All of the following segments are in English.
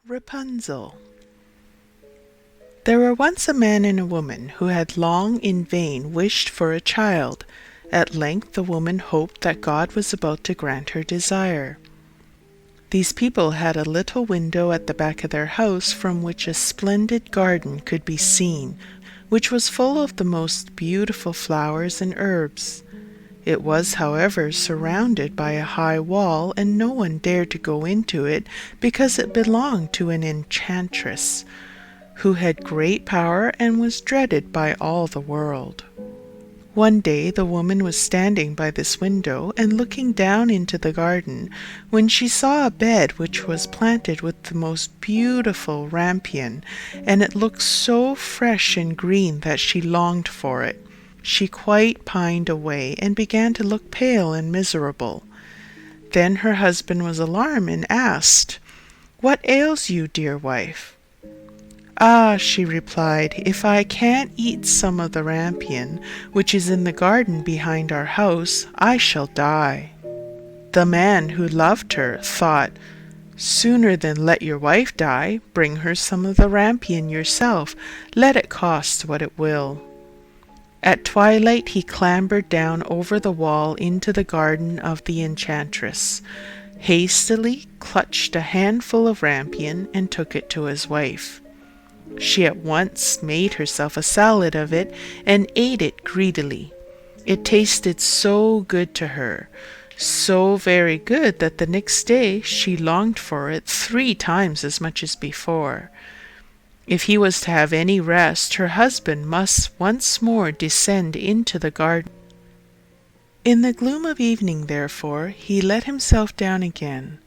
Rapunzel. There were once a man and a woman who had long in vain wished for a child. At length the woman hoped that God was about to grant her desire. These people had a little window at the back of their house from which a splendid garden could be seen, which was full of the most beautiful flowers and herbs. It was, however, surrounded by a high wall, and no one dared to go into it because it belonged to an enchantress, who had great power and was dreaded by all the world. One day the woman was standing by this window and looking down into the garden when she saw a bed which was planted with the most beautiful rampion, and it looked so fresh and green that she longed for it. She quite pined away and began to look pale and miserable. Then her husband was alarmed and asked, "What ails you, dear wife?" "Ah," she replied, "if I can't eat some of the rampion, which is in the garden behind our house, I shall die." The man, who loved her, thought, "Sooner than let your wife die, bring her some of the rampion yourself, let it cost what it will." At twilight he clambered down over the wall into the garden of the enchantress, hastily clutched a handful of rampion, and took it to his wife. She at once made herself a salad of it and ate it greedily. It tasted so good to her, so very good that the next day she longed for it 3 times as much as before. If he was to have any rest, her husband must once more descend into the garden. In the gloom of evening, therefore, he let himself down again.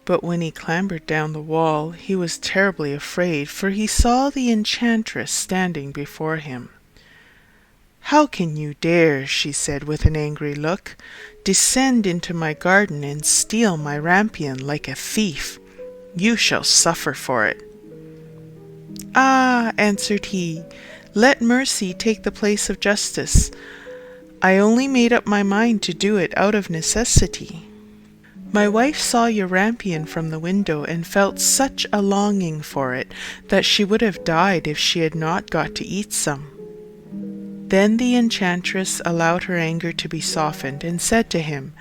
But when he clambered down the wall, he was terribly afraid, for he saw the enchantress standing before him. "How can you dare," she said with an angry look, "descend into my garden and steal my rampion like a thief? You shall suffer for it." "Ah," answered he, "let mercy take the place of justice. I only made up my mind to do it out of necessity. My wife saw your rampion from the window and felt such a longing for it that she would have died if she had not got to eat some." Then the enchantress allowed her anger to be softened and said to him,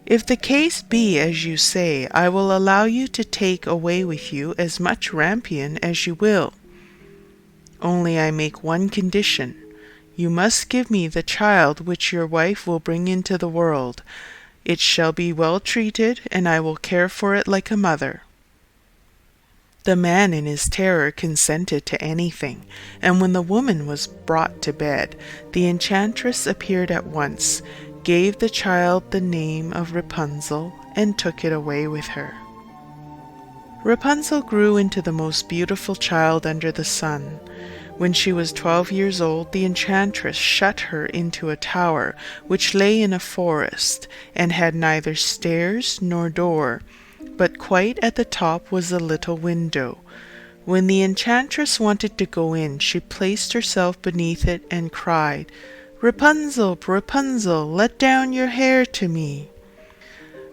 "If the case be as you say, I will allow you to take away with you as much rampion as you will. Only I make one condition. You must give me the child which your wife will bring into the world. It shall be well treated, and I will care for it like a mother." The man in his terror consented to anything, and when the woman was brought to bed, the enchantress appeared at once, gave the child the name of Rapunzel, and took it away with her. Rapunzel grew into the most beautiful child under the sun. When she was 12 years old, the enchantress shut her into a tower which lay in a forest, and had neither stairs nor door, but quite at the top was a little window. When the enchantress wanted to go in, she placed herself beneath it and cried, "Rapunzel, Rapunzel, let down your hair to me."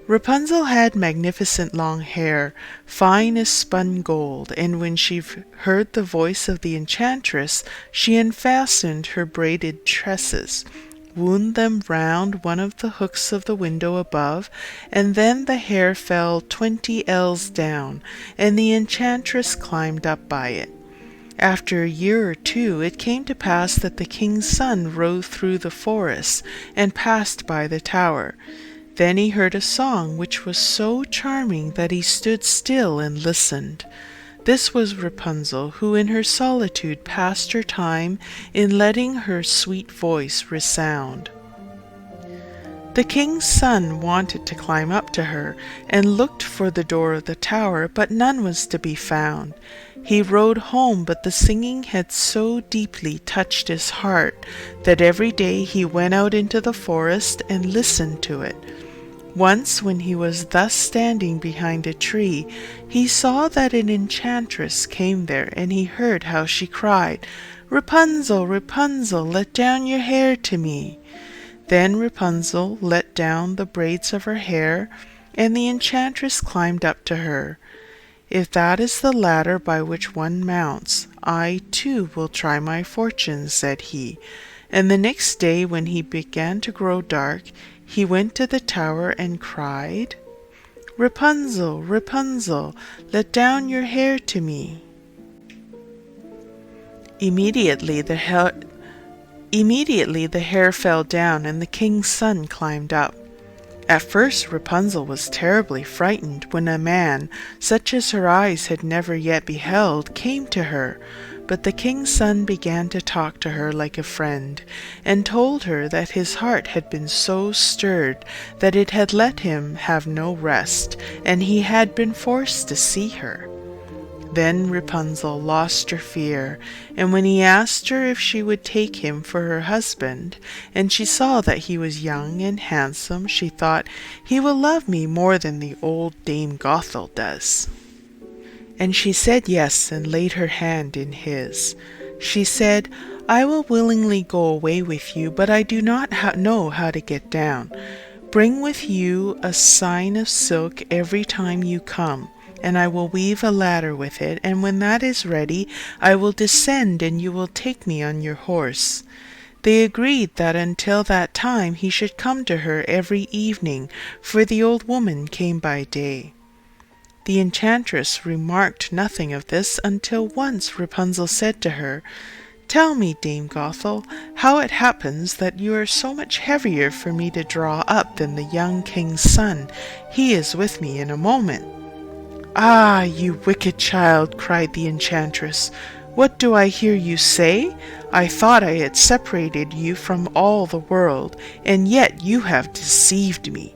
Rapunzel had magnificent long hair, fine as spun gold, and when she heard the voice of the enchantress, she unfastened her braided tresses, wound them round one of the hooks of the window above, and then the hair fell 20 ells down, and the enchantress climbed up by it. After a year or 2, it came to pass that the king's son rode through the forest and passed by the tower. Then he heard a song which was so charming that he stood still and listened. This was Rapunzel, who in her solitude passed her time in letting her sweet voice resound. The king's son wanted to climb up to her, and looked for the door of the tower, but none was to be found. He rode home, but the singing had so deeply touched his heart that every day he went out into the forest and listened to it. Once, when he was thus standing behind a tree, he saw that an enchantress came there, and he heard how she cried, "Rapunzel, Rapunzel, let down your hair to me." Then Rapunzel let down the braids of her hair, and the enchantress climbed up to her. "If that is the ladder by which one mounts, I too will try my fortune," said he. And the next day, when he began to grow dark, he went to the tower and cried, "Rapunzel, Rapunzel, let down your hair to me." Immediately the hair fell down, and the king's son climbed up. At first Rapunzel was terribly frightened when a man, such as her eyes had never yet beheld, came to her. But the king's son began to talk to her like a friend, and told her that his heart had been so stirred that it had let him have no rest, and he had been forced to see her. Then Rapunzel lost her fear, and when he asked her if she would take him for her husband, and she saw that he was young and handsome, she thought, "He will love me more than the old Dame Gothel does." And she said yes, and laid her hand in his. She said, "I will willingly go away with you, but I do not know how to get down. Bring with you a sign of silk every time you come, and I will weave a ladder with it, and when that is ready, I will descend, and you will take me on your horse." They agreed that until that time he should come to her every evening, for the old woman came by day. The enchantress remarked nothing of this until once Rapunzel said to her, "Tell me, Dame Gothel, how it happens that you are so much heavier for me to draw up than the young king's son. He is with me in a moment." "Ah, you wicked child!" cried the enchantress. "What do I hear you say? I thought I had separated you from all the world, and yet you have deceived me."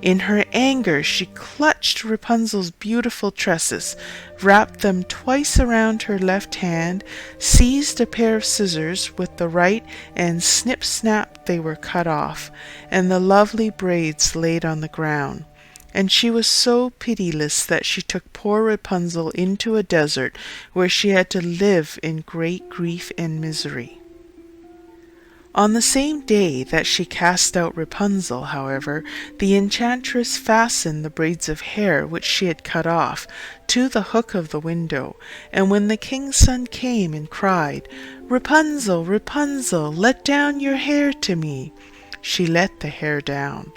In her anger she clutched Rapunzel's beautiful tresses, wrapped them twice around her left hand, seized a pair of scissors with the right, and snip-snap they were cut off, and the lovely braids laid on the ground. And she was so pitiless that she took poor Rapunzel into a desert, where she had to live in great grief and misery. On the same day that she cast out Rapunzel, however, the enchantress fastened the braids of hair which she had cut off to the hook of the window, and when the king's son came and cried, "Rapunzel, Rapunzel, let down your hair to me," she let the hair down.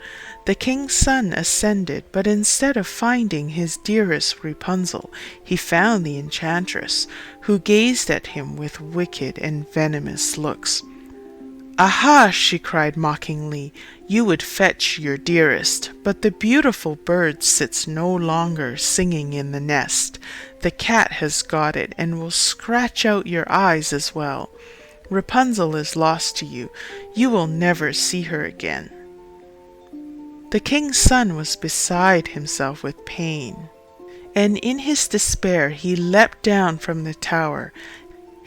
The king's son ascended, but instead of finding his dearest Rapunzel, he found the enchantress, who gazed at him with wicked and venomous looks. "Aha!" she cried mockingly, "you would fetch your dearest, but the beautiful bird sits no longer singing in the nest. The cat has got it, and will scratch out your eyes as well. Rapunzel is lost to you. You will never see her again." The king's son was beside himself with pain, and in his despair he leapt down from the tower.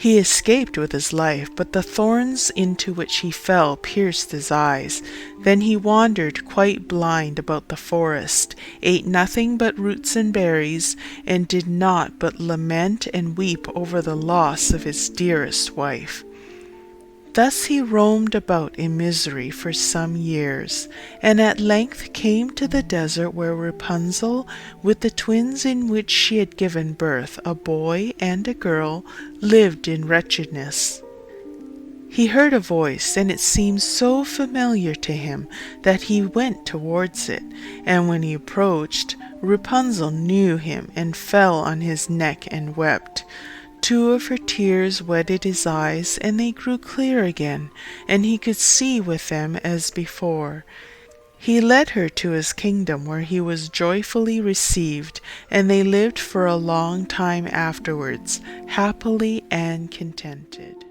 He escaped with his life, but the thorns into which he fell pierced his eyes. Then he wandered quite blind about the forest, ate nothing but roots and berries, and did not but lament and weep over the loss of his dearest wife. Thus he roamed about in misery for some years, and at length came to the desert where Rapunzel, with the twins in which she had given birth, a boy and a girl, lived in wretchedness. He heard a voice, and it seemed so familiar to him that he went towards it, and when he approached, Rapunzel knew him and fell on his neck and wept. 2 of her tears wetted his eyes, and they grew clear again, and he could see with them as before. He led her to his kingdom, where he was joyfully received, and they lived for a long time afterwards, happily and contented.